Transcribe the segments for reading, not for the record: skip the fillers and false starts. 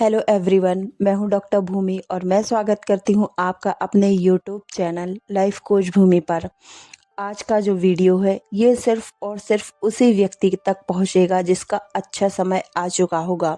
Hello everyone, मैं हूं doctor भूमि और मैं स्वागत करती हूं आपका अपने यूट्यूब चैनल लाइफ कोच भूमि पर। आज का जो वीडियो है ये सिर्फ और सिर्फ उसी व्यक्ति तक पहुंचेगा जिसका अच्छा समय आ चुका होगा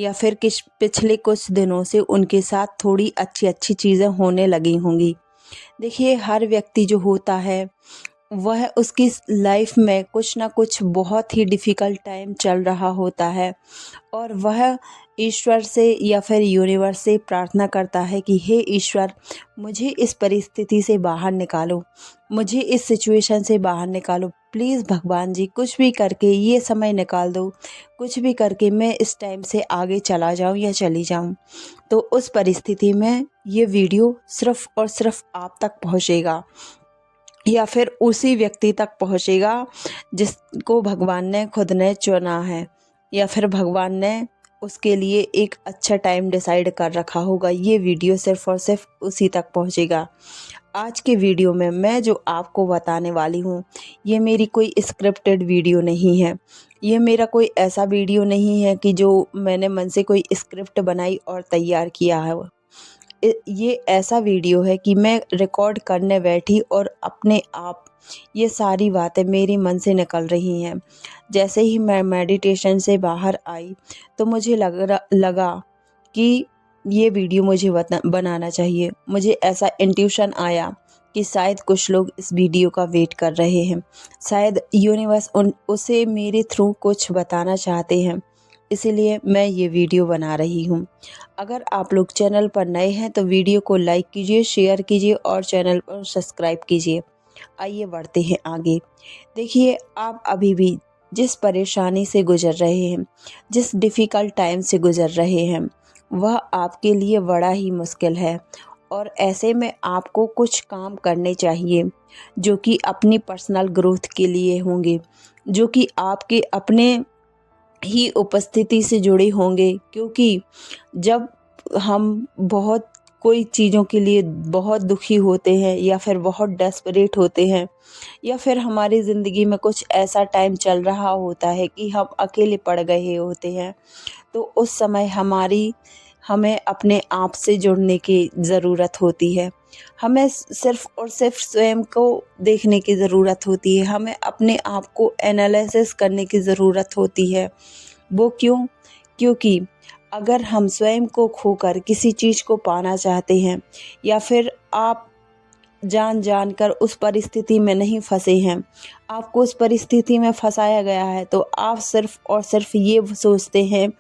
या फिर किस पिछले कुछ दिनों से उनके साथ थोड़ी अच्छी अच्छी चीज़ें होने लगी होंगी। देखिए, हर व्यक्ति जो होता है वह उसकी लाइफ में कुछ ना कुछ बहुत ही डिफ़िकल्ट टाइम चल रहा होता है और वह ईश्वर से या फिर यूनिवर्स से प्रार्थना करता है कि हे ईश्वर, मुझे इस परिस्थिति से बाहर निकालो, मुझे इस सिचुएशन से बाहर निकालो। प्लीज़ भगवान जी, कुछ भी करके ये समय निकाल दो, कुछ भी करके मैं इस टाइम से आगे चला जाऊं या चली जाऊं। तो उस परिस्थिति में ये वीडियो सिर्फ़ और सिर्फ़ आप तक पहुंचेगा या फिर उसी व्यक्ति तक पहुंचेगा जिसको भगवान ने खुद ने चुना है या फिर भगवान ने उसके लिए एक अच्छा टाइम डिसाइड कर रखा होगा। ये वीडियो सिर्फ और सिर्फ उसी तक पहुंचेगा। आज के वीडियो में मैं जो आपको बताने वाली हूँ ये मेरी कोई स्क्रिप्टेड वीडियो नहीं है। ये मेरा कोई ऐसा वीडियो नहीं है कि जो मैंने मन से कोई स्क्रिप्ट बनाई और तैयार किया है। ये ऐसा वीडियो है कि मैं रिकॉर्ड करने बैठी और अपने आप ये सारी बातें मेरी मन से निकल रही हैं। जैसे ही मैं मेडिटेशन से बाहर आई तो मुझे लगा कि ये वीडियो मुझे बनाना चाहिए। मुझे ऐसा इंट्यूशन आया कि शायद कुछ लोग इस वीडियो का वेट कर रहे हैं, शायद यूनिवर्स उसे मेरे थ्रू कुछ बताना चाहते हैं, इसीलिए मैं ये वीडियो बना रही हूँ। अगर आप लोग चैनल पर नए हैं तो वीडियो को लाइक कीजिए, शेयर कीजिए और चैनल पर सब्सक्राइब कीजिए। आइए बढ़ते हैं आगे। देखिए, आप अभी भी जिस परेशानी से गुजर रहे हैं, जिस डिफ़िकल्ट टाइम से गुजर रहे हैं, वह आपके लिए बड़ा ही मुश्किल है और ऐसे में आपको कुछ काम करने चाहिए जो कि अपनी पर्सनल ग्रोथ के लिए होंगे, जो कि आपके अपने ही उपस्थिति से जुड़े होंगे। क्योंकि जब हम बहुत कोई चीज़ों के लिए बहुत दुखी होते हैं या फिर बहुत डेस्परेट होते हैं या फिर हमारी ज़िंदगी में कुछ ऐसा टाइम चल रहा होता है कि हम अकेले पड़ गए होते हैं, तो उस समय हमें अपने आप से जुड़ने की ज़रूरत होती है। हमें सिर्फ़ और सिर्फ स्वयं को देखने की ज़रूरत होती है। हमें अपने आप को एनालिसिस करने की ज़रूरत होती है। वो क्यों? क्योंकि अगर हम स्वयं को खोकर किसी चीज़ को पाना चाहते हैं या फिर आप जान कर उस परिस्थिति में नहीं फंसे हैं, आपको उस परिस्थिति में फंसाया गया है, तो आप सिर्फ़ और सिर्फ ये सोचते हैं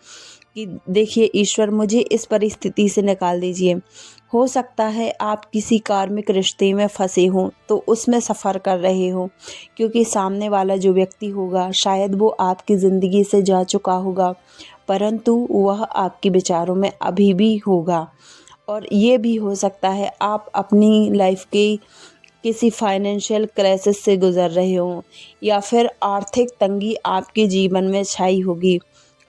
कि देखिए ईश्वर, मुझे इस परिस्थिति से निकाल दीजिए। हो सकता है आप किसी कार्मिक रिश्ते में फंसे हों, तो उसमें सफ़र कर रहे हो, क्योंकि सामने वाला जो व्यक्ति होगा शायद वो आपकी ज़िंदगी से जा चुका होगा, परंतु वह आपके विचारों में अभी भी होगा। और ये भी हो सकता है आप अपनी लाइफ के किसी फाइनेंशियल क्राइसिस से गुज़र रहे हों या फिर आर्थिक तंगी आपके जीवन में छाई होगी।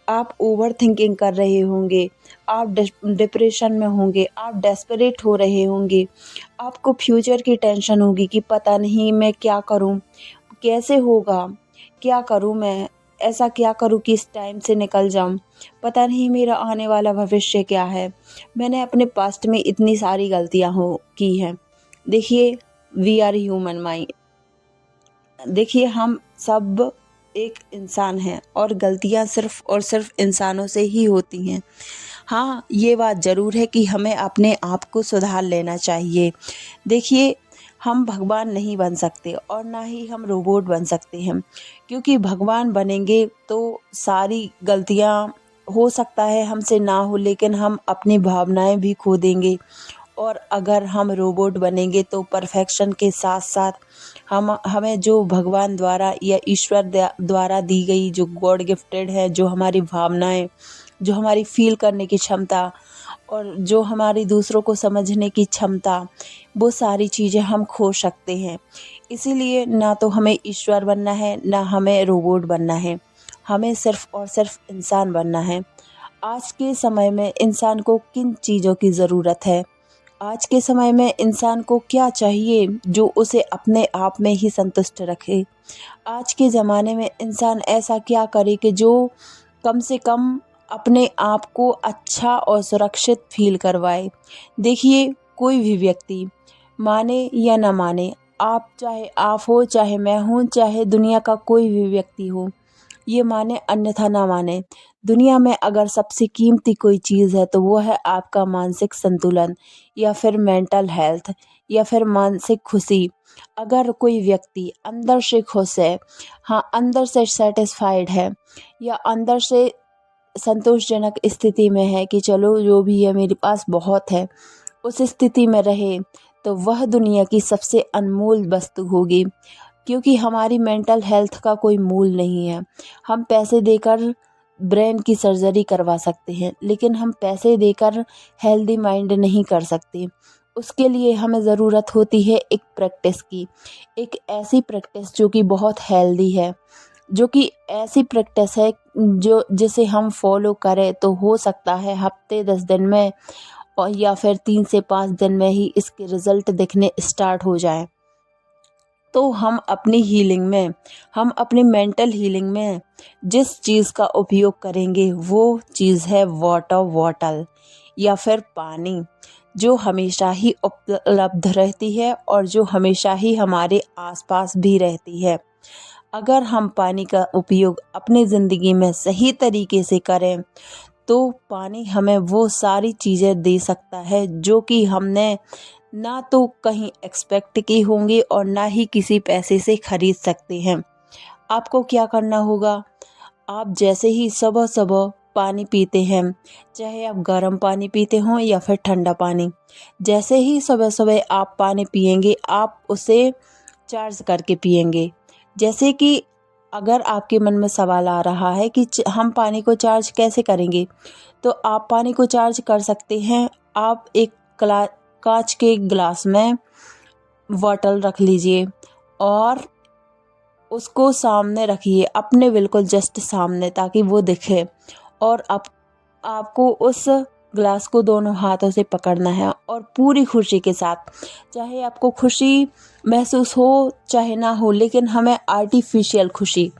आप ओवरथिंकिंग कर रहे होंगे, आप डिप्रेशन में होंगे, आप डेस्परेट हो रहे होंगे, आपको फ्यूचर की टेंशन होगी कि पता नहीं मैं क्या करूं, कैसे होगा, क्या करूं मैं, ऐसा क्या करूं कि इस टाइम से निकल जाऊं, पता नहीं मेरा आने वाला भविष्य क्या है, मैंने अपने पास्ट में इतनी सारी गलतियां हो की हैं। देखिए, वी आर ह्यूमन माइंड। देखिए, हम सब एक इंसान हैं और गलतियां सिर्फ और सिर्फ इंसानों से ही होती हैं। हाँ, ये बात ज़रूर है कि हमें अपने आप को सुधार लेना चाहिए। देखिए, हम भगवान नहीं बन सकते और ना ही हम रोबोट बन सकते हैं, क्योंकि भगवान बनेंगे तो सारी गलतियां हो सकता है हमसे ना हो, लेकिन हम अपनी भावनाएं भी खो देंगे। और अगर हम रोबोट बनेंगे तो परफेक्शन के साथ साथ हमें जो भगवान द्वारा या ईश्वर द्वारा दी गई जो गॉड गिफ्टेड है, जो हमारी भावनाएं, जो हमारी फील करने की क्षमता और जो हमारी दूसरों को समझने की क्षमता, वो सारी चीज़ें हम खो सकते हैं। इसीलिए ना तो हमें ईश्वर बनना है, ना हमें रोबोट बनना है, हमें सिर्फ और सिर्फ इंसान बनना है। आज के समय में इंसान को किन चीज़ों की ज़रूरत है? आज के समय में इंसान को क्या चाहिए जो उसे अपने आप में ही संतुष्ट रखे? आज के ज़माने में इंसान ऐसा क्या करे कि जो कम से कम अपने आप को अच्छा और सुरक्षित फील करवाए। देखिए, कोई भी व्यक्ति माने या ना माने, आप चाहे आप हो, चाहे मैं हूँ, चाहे दुनिया का कोई भी व्यक्ति हो, ये माने अन्यथा ना माने, दुनिया में अगर सबसे कीमती कोई चीज़ है तो वो है आपका मानसिक संतुलन या फिर मेंटल हेल्थ या फिर मानसिक खुशी। अगर कोई व्यक्ति अंदर से खुश है, हाँ, अंदर से सैटिस्फाइड है या अंदर से संतोषजनक स्थिति में है कि चलो जो भी है मेरे पास बहुत है, उस स्थिति में रहे, तो वह दुनिया की सबसे अनमोल वस्तु होगी। क्योंकि हमारी मेंटल हेल्थ का कोई मूल नहीं है। हम पैसे देकर ब्रेन की सर्जरी करवा सकते हैं, लेकिन हम पैसे देकर हेल्दी माइंड नहीं कर सकते। उसके लिए हमें ज़रूरत होती है एक प्रैक्टिस की, एक ऐसी प्रैक्टिस जो कि बहुत हेल्दी है, जो कि ऐसी प्रैक्टिस है जो जिसे हम फॉलो करें तो हो सकता है हफ्ते 10 दिन में और या फिर 3 से 5 दिन में ही इसके रिज़ल्ट दिखने स्टार्ट हो जाएं। तो हम अपनी हीलिंग में, हम अपनी मेंटल हीलिंग में जिस चीज़ का उपयोग करेंगे वो चीज़ है वाटर बॉटल या फिर पानी, जो हमेशा ही उपलब्ध रहती है और जो हमेशा ही हमारे आसपास भी रहती है। अगर हम पानी का उपयोग अपनी ज़िंदगी में सही तरीके से करें तो पानी हमें वो सारी चीज़ें दे सकता है जो कि हमने ना तो कहीं एक्सपेक्ट की होंगी और ना ही किसी पैसे से खरीद सकते हैं। आपको क्या करना होगा, आप जैसे ही सुबह-सुबह पानी पीते हैं, चाहे आप गर्म पानी पीते हों या फिर ठंडा पानी, जैसे ही सुबह-सुबह आप पानी पिएंगे, आप उसे चार्ज करके पिएंगे। जैसे कि अगर आपके मन में सवाल आ रहा है कि हम पानी को चार्ज कैसे करेंगे, तो आप पानी को चार्ज कर सकते हैं। आप एक कांच के गिलास में बॉटल रख लीजिए और उसको सामने रखिए, अपने बिल्कुल जस्ट सामने, ताकि वो दिखे। और आपको उस ग्लास को दोनों हाथों से पकड़ना है और पूरी खुशी के साथ, चाहे आपको खुशी महसूस हो चाहे ना हो, लेकिन हमें आर्टिफिशियल खुशी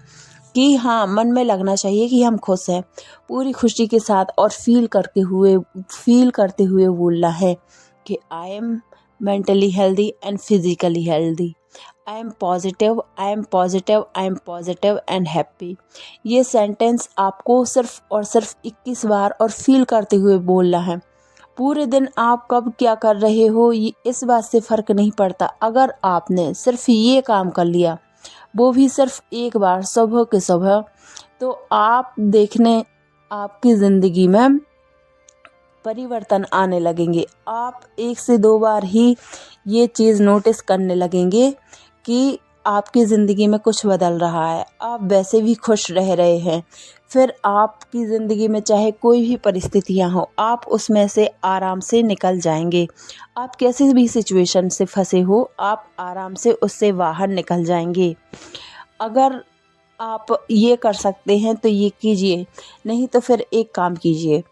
कि हाँ, मन में लगना चाहिए कि हम खुश हैं, पूरी खुशी के साथ और फील करते हुए बोलना है कि I am mentally healthy and physically healthy, I am positive, I am positive, I am positive and happy. ये सेंटेंस आपको सिर्फ और सिर्फ 21 बार और फील करते हुए बोलना है। पूरे दिन आप कब क्या कर रहे हो ये इस बात से फ़र्क नहीं पड़ता। अगर आपने सिर्फ ये काम कर लिया, वो भी सिर्फ एक बार सुबह के सुबह, तो आप देखने आपकी ज़िंदगी में परिवर्तन आने लगेंगे। आप 1 से 2 बार ही ये चीज़ नोटिस करने लगेंगे कि आपकी ज़िंदगी में कुछ बदल रहा है, आप वैसे भी खुश रह रहे हैं। फिर आपकी ज़िंदगी में चाहे कोई भी परिस्थितियाँ हों, आप उसमें से आराम से निकल जाएंगे। आप कैसी भी सिचुएशन से फंसे हो, आप आराम से उससे बाहर निकल जाएंगे। अगर आप ये कर सकते हैं तो ये कीजिए, नहीं तो फिर एक काम कीजिए,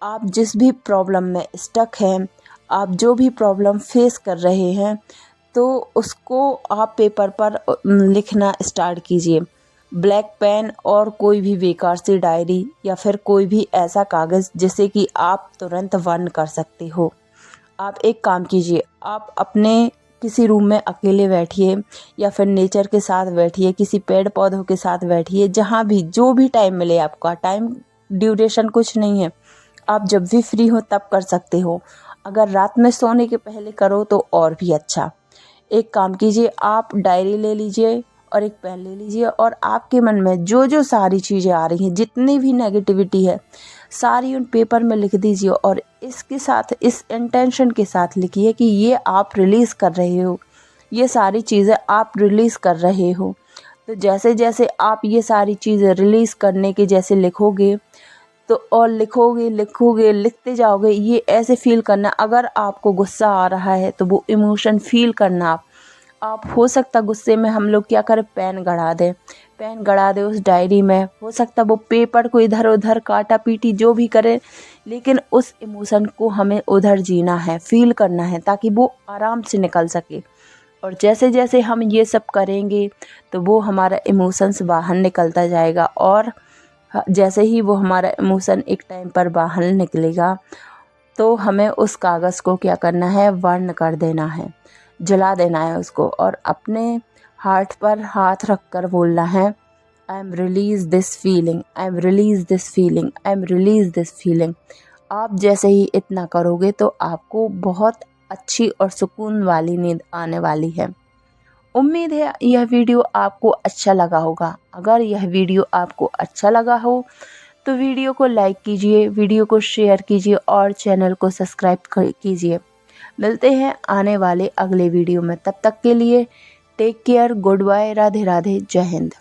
आप जिस भी प्रॉब्लम में स्टक हैं, आप जो भी प्रॉब्लम फेस कर रहे हैं, तो उसको आप पेपर पर लिखना स्टार्ट कीजिए। ब्लैक पेन और कोई भी बेकार सी डायरी या फिर कोई भी ऐसा कागज़ जिसे कि आप तुरंत बर्न कर सकते हो। आप एक काम कीजिए, आप अपने किसी रूम में अकेले बैठिए या फिर नेचर के साथ बैठिए, किसी पेड़ पौधों के साथ बैठिए, जहाँ भी जो भी टाइम मिले आपका, टाइम ड्यूरेशन कुछ नहीं है, आप जब भी फ्री हो तब कर सकते हो। अगर रात में सोने के पहले करो तो और भी अच्छा। एक काम कीजिए, आप डायरी ले लीजिए और एक पेन ले लीजिए और आपके मन में जो जो सारी चीज़ें आ रही हैं, जितनी भी नेगेटिविटी है, सारी उन पेपर में लिख दीजिए और इसके साथ इस इंटेंशन के साथ लिखिए कि ये आप रिलीज़ कर रहे हो, ये सारी चीज़ें आप रिलीज़ कर रहे हो। तो जैसे जैसे आप ये सारी चीज़ें रिलीज़ करने के जैसे लिखोगे, तो और लिखोगे, लिखते जाओगे, ये ऐसे फ़ील करना, अगर आपको गुस्सा आ रहा है तो वो इमोशन फ़ील करना। आप हो सकता गुस्से में हम लोग क्या करें, पेन गड़ा दें उस डायरी में, हो सकता वो पेपर को इधर उधर काटा पीटी जो भी करें, लेकिन उस इमोशन को हमें उधर जीना है, फ़ील करना है, ताकि वो आराम से निकल सके। और जैसे जैसे हम ये सब करेंगे तो वो हमारा इमोशंस बाहर निकलता जाएगा और जैसे ही वो हमारा इमोशन एक टाइम पर बाहर निकलेगा तो हमें उस कागज़ को क्या करना है, बर्न कर देना है, जला देना है उसको, और अपने हार्ट पर हाथ रख कर बोलना है, I am release this feeling, I am release this feeling, I am release this feeling. आप जैसे ही इतना करोगे तो आपको बहुत अच्छी और सुकून वाली नींद आने वाली है। उम्मीद है यह वीडियो आपको अच्छा लगा होगा। अगर यह वीडियो आपको अच्छा लगा हो तो वीडियो को लाइक कीजिए, वीडियो को शेयर कीजिए और चैनल को सब्सक्राइब कीजिए। मिलते हैं आने वाले अगले वीडियो में, तब तक के लिए take care, good bye, Radhe Radhe, जय हिंद।